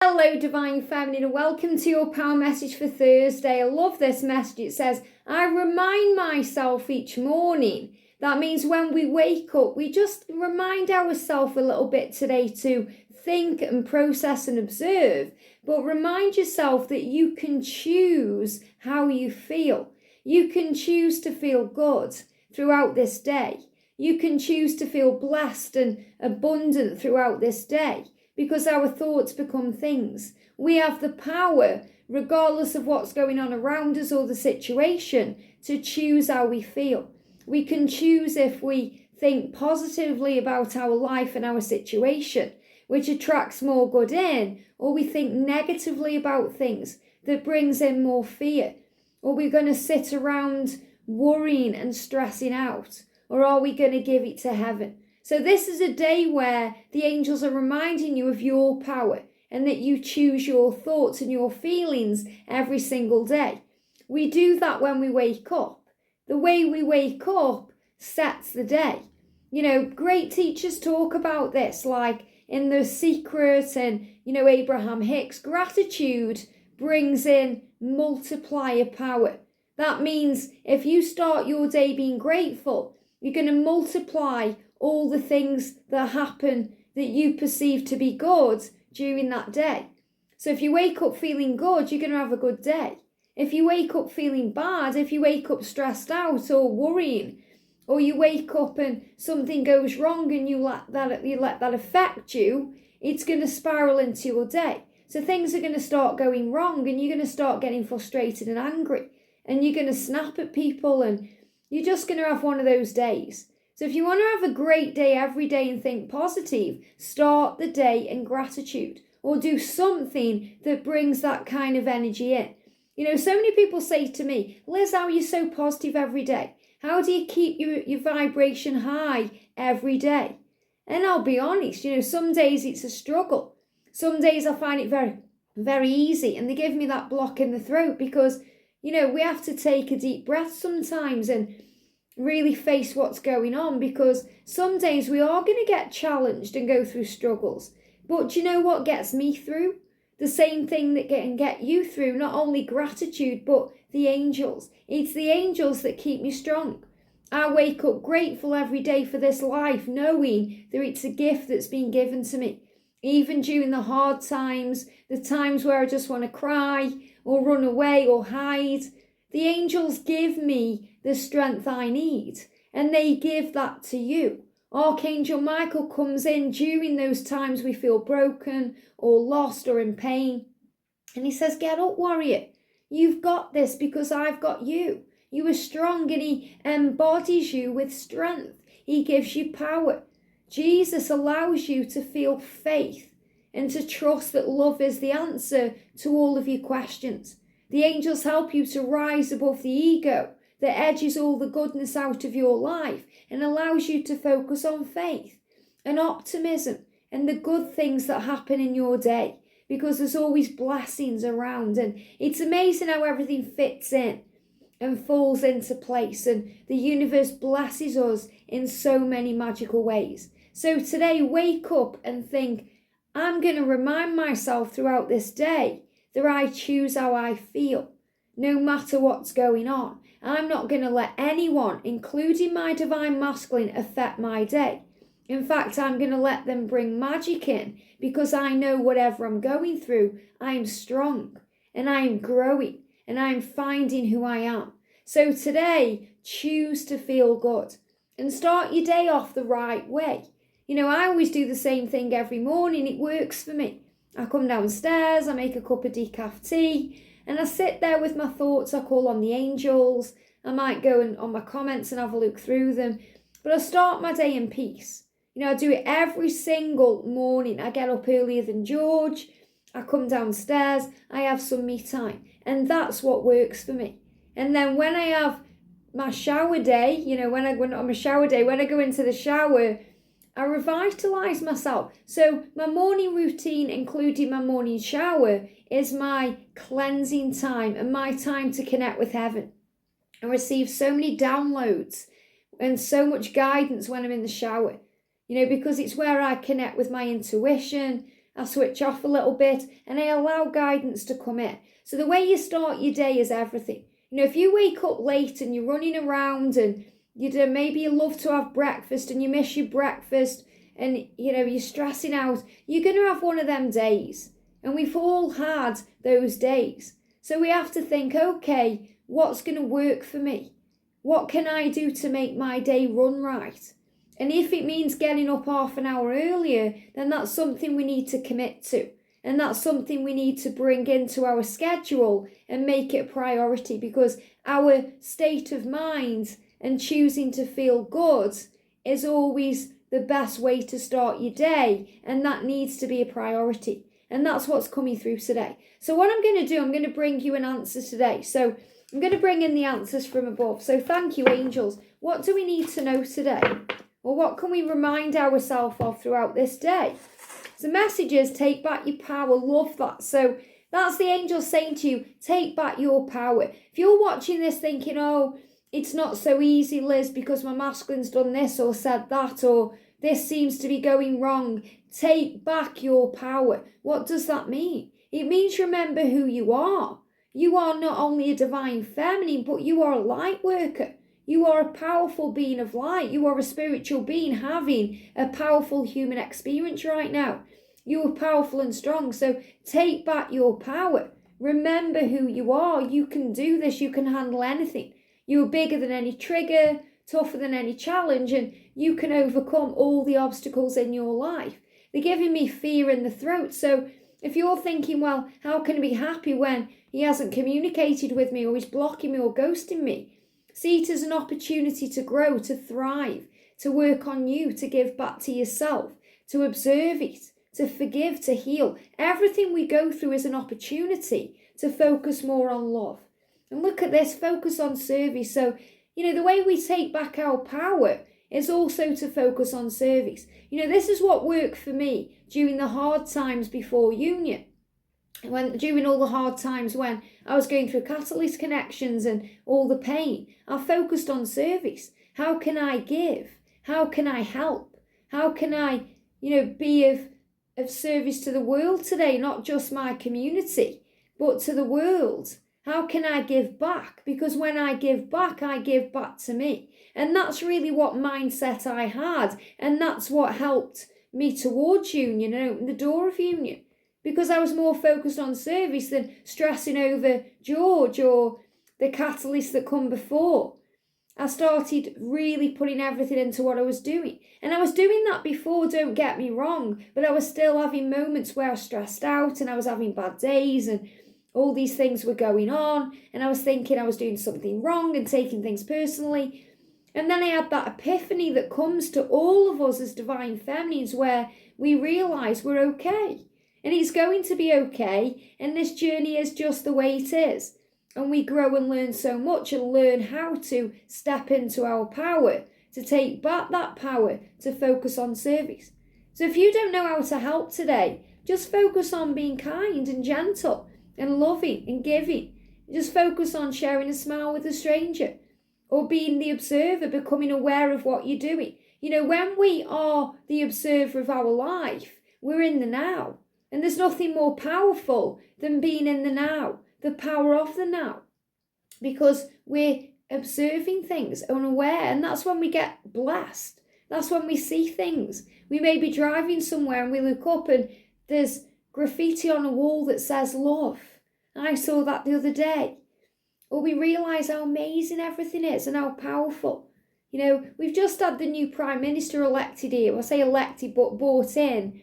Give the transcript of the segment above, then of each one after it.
Hello, Divine Feminine, and welcome to your power message for Thursday. I love this message. It says, I remind myself each morning. That means when we wake up, we just remind ourselves a little bit today to think and process and observe. But remind yourself that you can choose how you feel. You can choose to feel good throughout this day. You can choose to feel blessed and abundant throughout this day. Because our thoughts become things. We have the power, regardless of what's going on around us or the situation, to choose how we feel. We can choose if we think positively about our life and our situation, which attracts more good in, or we think negatively about things that brings in more fear. Or we're going to sit around worrying and stressing out, or are we going to give it to heaven? So this is a day where the angels are reminding you of your power and that you choose your thoughts and your feelings every single day. We do that when we wake up. The way we wake up sets the day. You know, great teachers talk about this, like in The Secret and, Abraham Hicks. Gratitude brings in multiplier power. That means if you start your day being grateful, you're going to multiply all the things that happen that you perceive to be good during that day. So if you wake up feeling good, you're going to have a good day. If you wake up feeling bad, if you wake up stressed out or worrying, or you wake up and something goes wrong and you let that affect you, it's going to spiral into your day. So things are going to start going wrong and you're going to start getting frustrated and angry and you're going to snap at people and you're just going to have one of those days. So if you want to have a great day every day and think positive, start the day in gratitude or do something that brings that kind of energy in. So many people say to me, Liz, how are you so positive every day? How do you keep your vibration high every day? And I'll be honest, some days it's a struggle. Some days I find it very, very easy and they give me that block in the throat because, we have to take a deep breath sometimes and really face what's going on because some days we are going to get challenged and go through struggles. But do you know what gets me through? The same thing that can get you through, not only gratitude, but the angels. It's the angels that keep me strong. I wake up grateful every day for this life, knowing that it's a gift that's been given to me. Even during the hard times, the times where I just want to cry or run away or hide, the angels give me the strength I need, and they give that to you. Archangel Michael comes in during those times we feel broken or lost or in pain, and he says, get up, warrior. You've got this because I've got you. You are strong, and he embodies you with strength. He gives you power. Jesus allows you to feel faith and to trust that love is the answer to all of your questions. The angels help you to rise above the ego that edges all the goodness out of your life and allows you to focus on faith and optimism and the good things that happen in your day because there's always blessings around and it's amazing how everything fits in and falls into place and the universe blesses us in so many magical ways. So today, wake up and think, I'm going to remind myself throughout this day that I choose how I feel, no matter what's going on. I'm not going to let anyone, including my divine masculine, affect my day. In fact, I'm going to let them bring magic in because I know whatever I'm going through, I'm strong and I'm growing and I'm finding who I am. So today, choose to feel good and start your day off the right way. I always do the same thing every morning. It works for me. I come downstairs, I make a cup of decaf tea, and I sit there with my thoughts. I call on the angels. I might go on my comments and have a look through them. But I start my day in peace. I do it every single morning. I get up earlier than George. I come downstairs. I have some me time. And that's what works for me. And then when I have my shower day, when I go into the shower, I revitalise myself. So my morning routine, including my morning shower, is my cleansing time and my time to connect with heaven. I receive so many downloads and so much guidance when I'm in the shower, because it's where I connect with my intuition. I switch off a little bit, and I allow guidance to come in. So the way you start your day is everything. If you wake up late and you're running around and maybe you love to have breakfast and you miss your breakfast and you're stressing out, you're going to have one of them days. And we've all had those days. So we have to think, okay, what's going to work for me? What can I do to make my day run right? And if it means getting up half an hour earlier, then that's something we need to commit to. And that's something we need to bring into our schedule and make it a priority, because our state of mind and choosing to feel good is always the best way to start your day. And that needs to be a priority. And that's what's coming through today. So what I'm going to do, I'm going to bring you an answer today. So I'm going to bring in the answers from above. So thank you, angels. What do we need to know today? Or what can we remind ourselves of throughout this day? So messages, take back your power. Love that. So that's the angels saying to you, take back your power. If you're watching this thinking, oh, it's not so easy, Liz, because my masculine's done this or said that, or this seems to be going wrong, take back your power. What does that mean? It means remember who you are. You are not only a divine feminine, but you are a light worker. You are a powerful being of light. You are a spiritual being having a powerful human experience right now. You are powerful and strong. So take back your power. Remember who you are. You can do this. You can handle anything. You are bigger than any trigger, tougher than any challenge, and you can overcome all the obstacles in your life. They're giving me fear in the throat. So if you're thinking, well, how can I be happy when he hasn't communicated with me, or he's blocking me or ghosting me? See it as an opportunity to grow, to thrive, to work on you, to give back to yourself, to observe it, to forgive, to heal. Everything we go through is an opportunity to focus more on love. And look at this, focus on service. So, the way we take back our power is also to focus on service. This is what worked for me during the hard times before union. During all the hard times when I was going through catalyst connections and all the pain, I focused on service. How can I give? How can I help? How can I, be of service to the world today, not just my community, but to the world? How can I give back? Because when I give back to me. And that's really what mindset I had. And that's what helped me towards union and open the door of union. Because I was more focused on service than stressing over George or the catalysts that come before. I started really putting everything into what I was doing. And I was doing that before, don't get me wrong, but I was still having moments where I was stressed out and I was having bad days and all these things were going on. And I was thinking I was doing something wrong and taking things personally. And then I had that epiphany that comes to all of us as divine feminines where we realise we're okay. And it's going to be okay, and this journey is just the way it is. And we grow and learn so much and learn how to step into our power, to take back that power, to focus on service. So if you don't know how to help today, just focus on being kind and gentle and loving and giving. Just focus on sharing a smile with a stranger or being the observer, becoming aware of what you're doing. When we are the observer of our life, we're in the now. And there's nothing more powerful than being in the now, the power of the now, because we're observing things, unaware, and that's when we get blessed. That's when we see things. We may be driving somewhere and we look up and there's graffiti on a wall that says love. I saw that the other day. Or we realise how amazing everything is and how powerful. We've just had the new Prime Minister elected here. I say elected, but brought in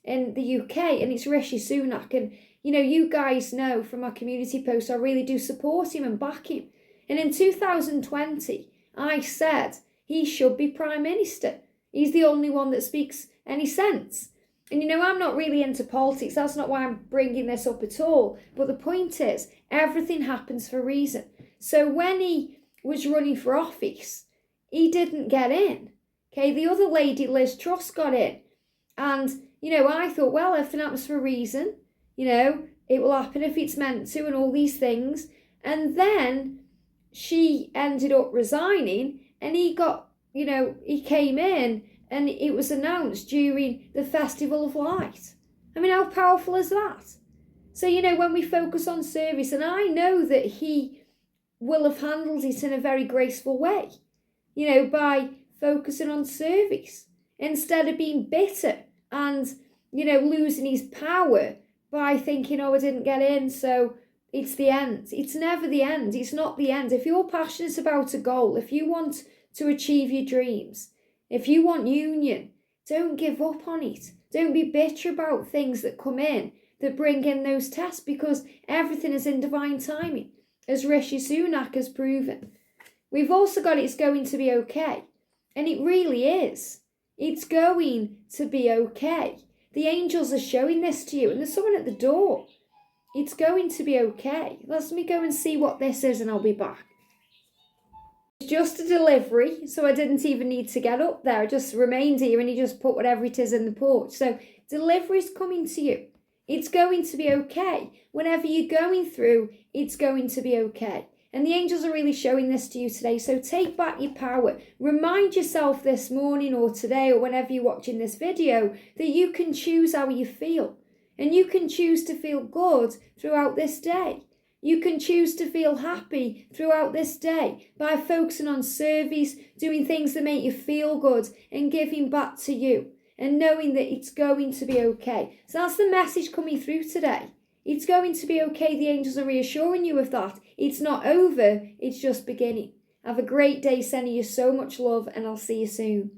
the UK, and it's Rishi Sunak. And you guys know from my community posts, I really do support him and back him. And in 2020 I said he should be Prime Minister. He's the only one that speaks any sense. And I'm not really into politics, that's not why I'm bringing this up at all, but the point is everything happens for a reason. So when he was running for office, he didn't get in. Okay, the other lady, Liz Truss, got in. And I thought, well, everything happens for a reason. It will happen if it's meant to and all these things. And then she ended up resigning and he got, he came in and it was announced during the Festival of Light. I mean, how powerful is that? So, when we focus on service, and I know that he will have handled it in a very graceful way, by focusing on service instead of being bitter and, losing his power by thinking, oh, I didn't get in, so it's the end. It's never the end. It's not the end. If you're passionate about a goal, if you want to achieve your dreams, if you want union, don't give up on it. Don't be bitter about things that come in, that bring in those tests, because everything is in divine timing, as Rishi Sunak has proven. We've also got it's going to be okay. And it really is. It's going to be okay. The angels are showing this to you, and there's someone at the door. It's going to be okay. Let me go and see what this is, and I'll be back. It's just a delivery, so I didn't even need to get up there. I just remained here, and he just put whatever it is in the porch. So delivery's coming to you. It's going to be okay. Whenever you're going through, it's going to be okay. And the angels are really showing this to you today. So take back your power. Remind yourself this morning or today or whenever you're watching this video that you can choose how you feel. And you can choose to feel good throughout this day. You can choose to feel happy throughout this day by focusing on service, doing things that make you feel good and giving back to you and knowing that it's going to be okay. So that's the message coming through today. It's going to be okay. The angels are reassuring you of that. It's not over. It's just beginning. Have a great day. Sending you so much love, and I'll see you soon.